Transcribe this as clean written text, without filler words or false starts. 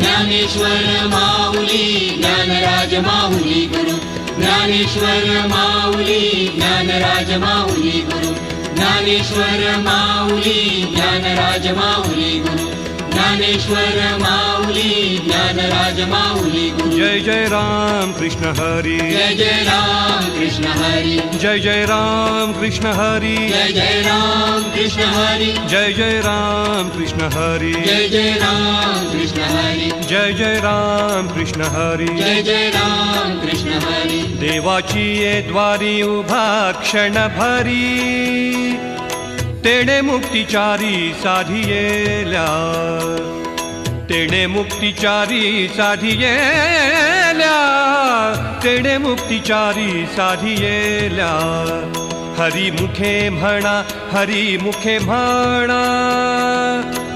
ज्ञानेश्वर माऊली ज्ञानराज माऊली गुरु ज्ञानेश्वर माऊली ज्ञानराज माऊली गुरु ज्ञानेश्वर माऊली ज्ञानराज माऊली गुरु ज्ञानेश्वर माऊली ज्ञानराज माऊली गुरु जय जय राम कृष्ण हरी जय जय राम कृष्ण हरी जय जय राम कृष्ण हरी जय जय राम कृष्ण हरी जय जय राम कृष्ण हरी जय जय राम कृष्ण हरी जय जय राम कृष्ण हरी जय जय राम कृष्ण हरी देवाची ये द्वारी उभा क्षण भरी तेणे मुक्तिचारी साधियेल्या तेणे मुक्तिचारी साधियेल्या तेणे मुक्तिचारी साधियेल्या हरी मुखे म्हणा हरी मुखे म्हणा